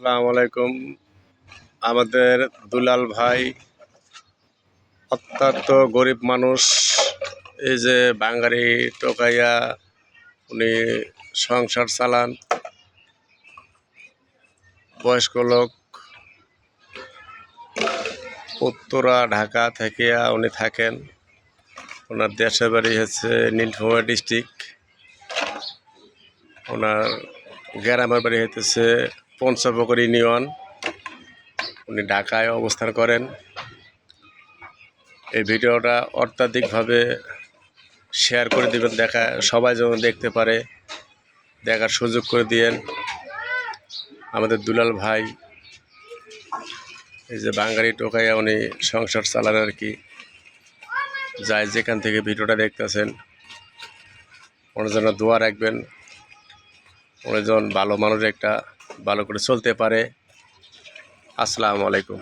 আসসালামু আলাইকুম। আমাদের দুলাল ভাই অত্যন্ত গরিব মানুষ। এই যে বাঙালি টোকাইয়া উনি সংসার চালান। বয়স্ক লোক, উত্তরা ঢাকা থেকে উনি থাকেন। ওনার দেশের বাড়ি হচ্ছে নীলফামারী ডিস্ট্রিক্ট। ওনার গ্রামের বাড়ি হইতেছে পঞ্চপুকুর ইউনিয়ন। উনি ঢাকায় অবস্থান করেন। এই ভিডিওটা অত্যাধিকভাবে শেয়ার করে দিবেন, সবাই যেন দেখতে পারে, দেখার সুযোগ করে দিয়েন। আমাদের দুলাল ভাই এই যে বাঙালি টোকাইয়া উনি সংসার চালান আর কি। যাই যেখান থেকে ভিডিওটা দেখতেছেন ওনার জন্য দোয়া রাখবেন। উনি যেন ভালো মানুষ, একটা ভালো করে চলতে পারে। আসসালামু আলাইকুম।